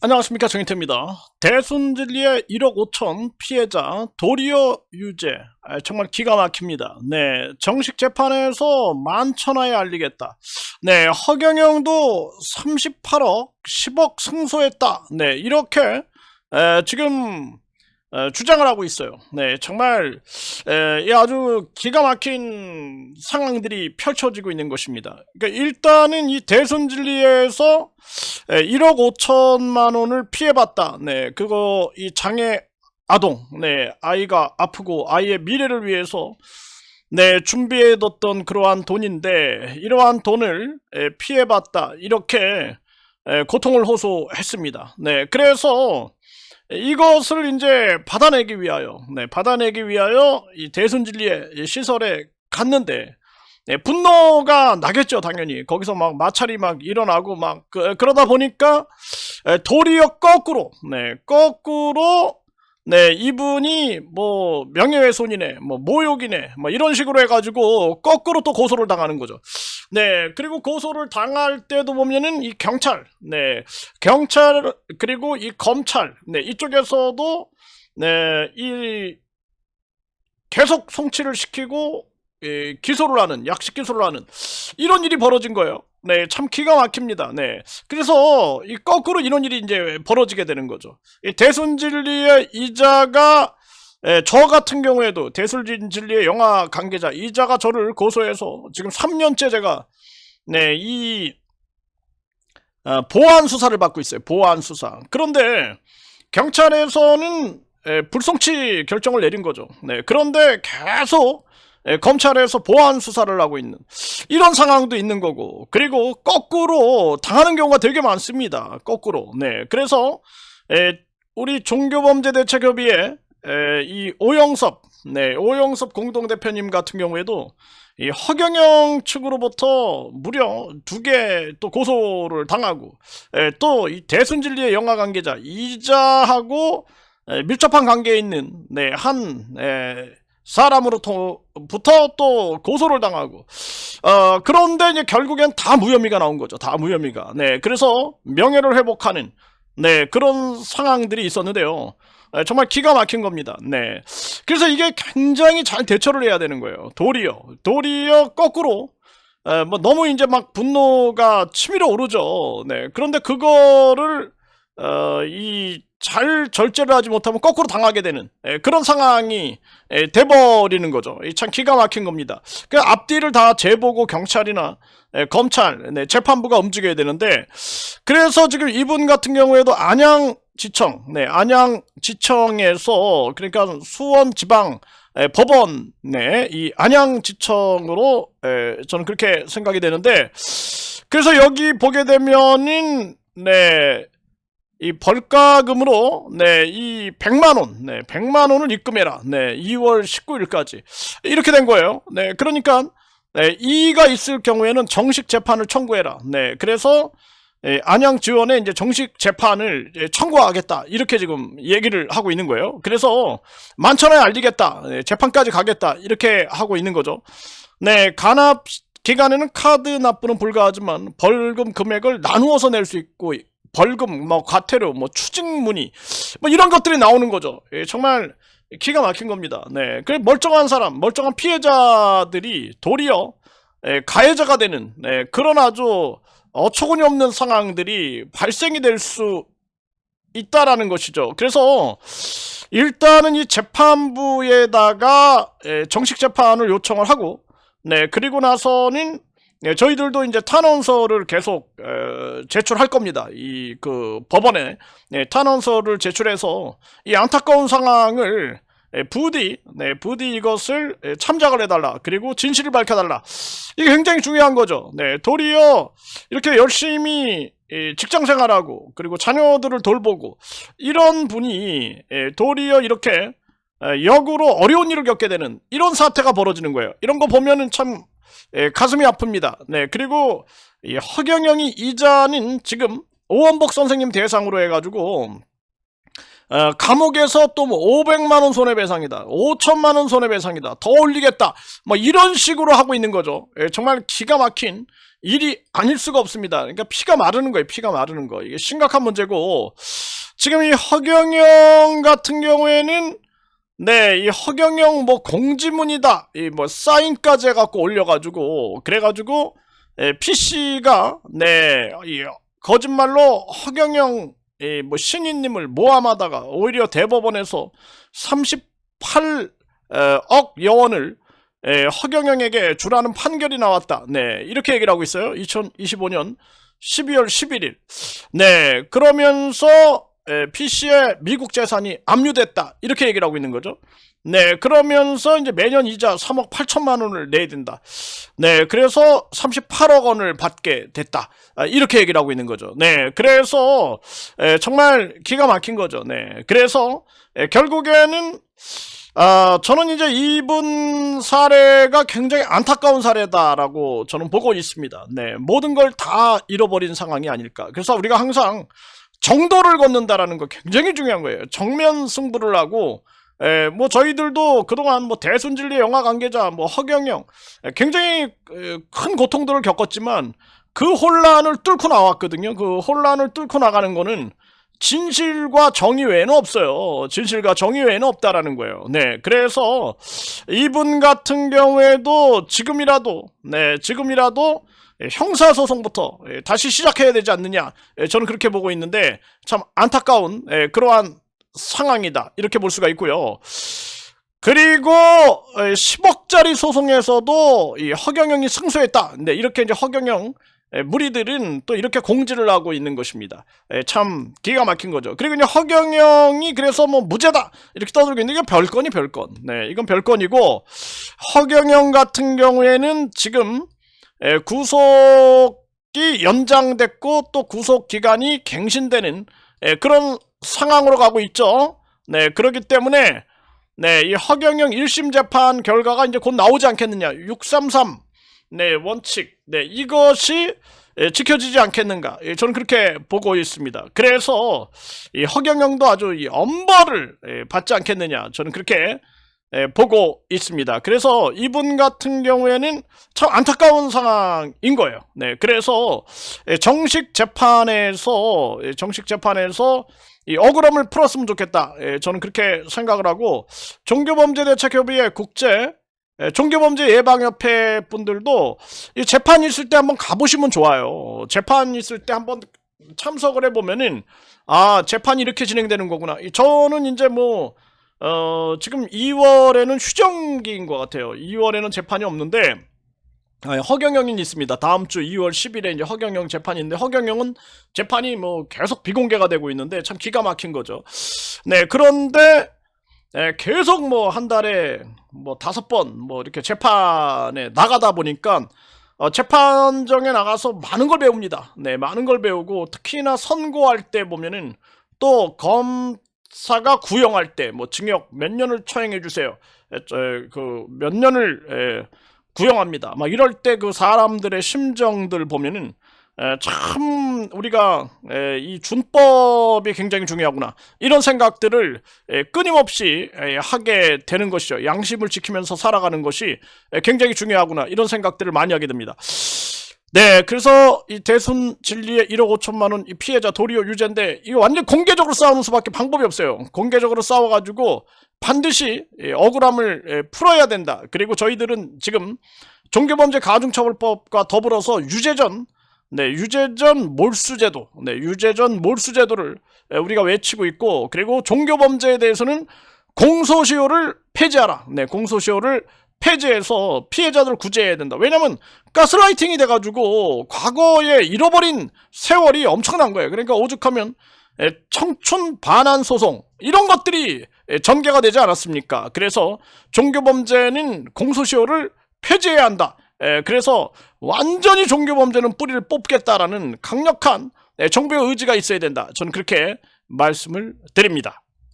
안녕하십니까, 정인태입니다. 대순진리의 1억 5천 피해자 도리어 유죄. 정말 기가 막힙니다. 네, 정식 재판에서 만천하에 알리겠다. 네, 허경영도 38억 10억 승소했다. 네, 이렇게 지금 주장을 하고 있어요. 네, 정말 이 아주 기가 막힌 상황들이 펼쳐지고 있는 것입니다. 그러니까 일단은 이 대순진리에서 1억 5천만 원을 피해봤다. 네, 그거 이 장애 아동, 네, 아이가 아프고 아이의 미래를 위해서 네, 준비해뒀던 그러한 돈인데 이러한 돈을 피해봤다. 이렇게 고통을 호소했습니다. 네, 그래서 이것을 이제 받아내기 위하여, 네, 받아내기 위하여 이 대순진리의 시설에 갔는데, 네, 분노가 나겠죠, 당연히. 거기서 막 마찰이 막 일어나고 막 그러다 보니까 도리어 거꾸로, 네, 거꾸로, 네, 이분이 뭐 명예훼손이네, 뭐 모욕이네, 뭐 이런 식으로 해가지고 거꾸로 또 고소를 당하는 거죠. 네, 그리고 고소를 당할 때도 보면은 이 경찰, 네, 경찰 그리고 이 검찰, 네, 이쪽에서도 네, 이 계속 송치를 시키고 기소를 하는, 약식 기소를 하는 이런 일이 벌어진 거예요. 네, 참 기가 막힙니다. 네, 그래서 이 거꾸로 이런 일이 이제 벌어지게 되는 거죠. 이 대순진리의 이자가 저 같은 경우에도 대순진리의 영화 관계자 이자가 저를 고소해서 지금 3년째 제가 네, 이 보안 수사를 받고 있어요. 보안 수사. 그런데 경찰에서는 불송치 결정을 내린 거죠. 네, 그런데 계속 검찰에서 보안 수사를 하고 있는 이런 상황도 있는 거고, 그리고 거꾸로 당하는 경우가 되게 많습니다. 거꾸로. 네, 그래서 우리 종교범죄대책협의회 이 오영섭, 네, 오영섭 공동대표님 같은 경우에도 이 허경영 측으로부터 무려 2개 또 고소를 당하고, 또 이 대순진리의 영화 관계자 이자하고 밀접한 관계에 있는 네, 한 사람으로부터 또 고소를 당하고, 그런데 이제 결국엔 다 무혐의가 나온 거죠. 다 무혐의가. 네, 그래서 명예를 회복하는 네, 그런 상황들이 있었는데요. 정말 기가 막힌 겁니다. 네. 그래서 이게 굉장히 잘 대처를 해야 되는 거예요. 도리어 거꾸로 뭐 너무 이제 막 분노가 치밀어 오르죠. 네. 그런데 그거를 이 잘 절제를 하지 못하면 거꾸로 당하게 되는 그런 상황이 돼버리는 거죠. 참 기가 막힌 겁니다. 그 앞뒤를 다 재보고 경찰이나 검찰, 네, 재판부가 움직여야 되는데, 그래서 지금 이분 같은 경우에도 안양지청, 네, 안양지청에서, 그러니까 수원지방 법원, 네, 이 안양지청으로 저는 그렇게 생각이 되는데, 그래서 여기 보게 되면은 네, 이 벌가금으로 네, 이 100만 원, 네, 100만 원을 입금해라. 네, 2월 19일까지 이렇게 된 거예요. 네, 그러니까 네, 이의가 있을 경우에는 정식 재판을 청구해라. 네, 그래서 안양지원에 이제 정식 재판을 청구하겠다. 이렇게 지금 얘기를 하고 있는 거예요. 그래서 만천하에 알리겠다. 네, 재판까지 가겠다. 이렇게 하고 있는 거죠. 네, 간합 기간에는 카드 납부는 불가하지만 벌금 금액을 나누어서 낼 수 있고, 벌금, 뭐 과태료, 뭐 추징문의, 뭐 이런 것들이 나오는 거죠. 정말 기가 막힌 겁니다. 네, 그 멀쩡한 사람, 멀쩡한 피해자들이 도리어 가해자가 되는 그런 아주 어처구니 없는 상황들이 발생이 될 수 있다라는 것이죠. 그래서 일단은 이 재판부에다가 정식 재판을 요청을 하고, 네, 그리고 나서는 저희들도 이제 탄원서를 계속 제출할 겁니다. 이 그 법원에 탄원서를 제출해서 이 안타까운 상황을 부디 이것을 참작을 해달라. 그리고 진실을 밝혀달라. 이게 굉장히 중요한 거죠. 네, 도리어 이렇게 열심히 직장생활하고 그리고 자녀들을 돌보고 이런 분이 도리어 이렇게 역으로 어려운 일을 겪게 되는 이런 사태가 벌어지는 거예요. 이런 거 보면은 참 가슴이 아픕니다. 네, 그리고 이 허경영이 이자는 지금 오원복 선생님 대상으로 해가지고 감옥에서 또 뭐 500만 원 손해배상이다, 5천만 원 손해배상이다, 더 올리겠다, 뭐 이런 식으로 하고 있는 거죠. 정말 기가 막힌 일이 아닐 수가 없습니다. 그러니까 피가 마르는 거예요. 피가 마르는 거. 이게 심각한 문제고, 지금 이 허경영 같은 경우에는 네, 이 허경영 뭐 공지문이다, 이 뭐 사인까지 해갖고 올려가지고, 그래가지고 PC가 네, 이 거짓말로 허경영 뭐 신인님을 모함하다가 오히려 대법원에서 38억 여원을 허경영에게 주라는 판결이 나왔다. 네, 이렇게 얘기를 하고 있어요. 2025년 12월 11일. 네, 그러면서 PC의 미국 재산이 압류됐다, 이렇게 얘기를 하고 있는 거죠. 네, 그러면서 이제 매년 이자 3억 8천만 원을 내야 된다. 네, 그래서 38억 원을 받게 됐다, 이렇게 얘기를 하고 있는 거죠. 네, 그래서 정말 기가 막힌 거죠. 네, 그래서 결국에는 저는 이제 이분 사례가 굉장히 안타까운 사례다라고 저는 보고 있습니다. 네, 모든 걸 다 잃어버린 상황이 아닐까. 그래서 우리가 항상 정도를 걷는다라는 거 굉장히 중요한 거예요. 정면 승부를 하고, 뭐 저희들도 그동안 뭐 대순진리 영화 관계자 뭐 허경영 굉장히 큰 고통들을 겪었지만 그 혼란을 뚫고 나왔거든요. 그 혼란을 뚫고 나가는 거는 진실과 정의 외에는 없어요. 진실과 정의 외에는 없다라는 거예요. 네, 그래서 이분 같은 경우에도 지금이라도 형사소송부터 다시 시작해야 되지 않느냐, 저는 그렇게 보고 있는데 참 안타까운 그러한 상황이다, 이렇게 볼 수가 있고요. 그리고 10억짜리 소송에서도 이 허경영이 승소했다. 네, 이렇게 이제 허경영 무리들은 또 이렇게 공지를 하고 있는 것입니다. 참 기가 막힌 거죠. 그리고 이제 허경영이 그래서 뭐 무죄다 이렇게 떠들고 있는데 이건 별건이 별건. 네, 이건 별건이고, 허경영 같은 경우에는 지금 구속이 연장됐고 또 구속 기간이 갱신되는 그런 상황으로 가고 있죠. 네, 그렇기 때문에 네, 이 허경영 1심 재판 결과가 이제 곧 나오지 않겠느냐. 633 네, 원칙, 네, 이것이 지켜지지 않겠는가. 저는 그렇게 보고 있습니다. 그래서 이 허경영도 아주 이 엄벌을 받지 않겠느냐, 저는 그렇게 보고 있습니다. 그래서 이분 같은 경우에는 참 안타까운 상황인 거예요. 네, 그래서 정식 재판에서 이 억울함을 풀었으면 좋겠다, 저는 그렇게 생각을 하고, 종교범죄대책협의회 국제 종교범죄 예방협회 분들도 이 재판 있을 때 한번 가보시면 좋아요. 재판 있을 때 한번 참석을 해보면은, 아, 재판이 이렇게 진행되는 거구나. 저는 이제 뭐 지금 2월에는 휴정기인 것 같아요. 2월에는 재판이 없는데 허경영이 있습니다. 다음 주 2월 10일에 이제 허경영 재판인데, 허경영은 재판이 뭐 계속 비공개가 되고 있는데 참 기가 막힌 거죠. 네, 그런데 계속 뭐 한 달에 뭐 5번 뭐 이렇게 재판에 나가다 보니까 재판정에 나가서 많은 걸 배웁니다. 네, 많은 걸 배우고, 특히나 선고할 때 보면은 또 검사가 구형할 때 뭐 징역 몇 년을 처형해 주세요, 그 몇 년을 구형합니다, 막 이럴 때 그 사람들의 심정들 보면은 참 우리가 이 준법이 굉장히 중요하구나, 이런 생각들을 끊임없이 하게 되는 것이죠. 양심을 지키면서 살아가는 것이 굉장히 중요하구나, 이런 생각들을 많이 하게 됩니다. 네, 그래서 이 대순 진리의 1억 5천만 원 이 피해자 도리어 유죄인데, 이거 완전 공개적으로 싸우는 수밖에 방법이 없어요. 공개적으로 싸워가지고 반드시 억울함을 풀어야 된다. 그리고 저희들은 지금 종교범죄 가중처벌법과 더불어서 유죄전 몰수제도, 유죄전 몰수제도를 우리가 외치고 있고, 그리고 종교범죄에 대해서는 공소시효를 폐지하라. 네, 공소시효를 폐지해서 피해자들 구제해야 된다. 왜냐면 가스라이팅이 돼가지고 과거에 잃어버린 세월이 엄청난 거예요. 그러니까 오죽하면 청춘 반환 소송 이런 것들이 전개가 되지 않았습니까? 그래서 종교범죄는 공소시효를 폐지해야 한다. 그래서 완전히 종교범죄는 뿌리를 뽑겠다라는 강력한 정부의 의지가 있어야 된다. 저는 그렇게 말씀을 드립니다.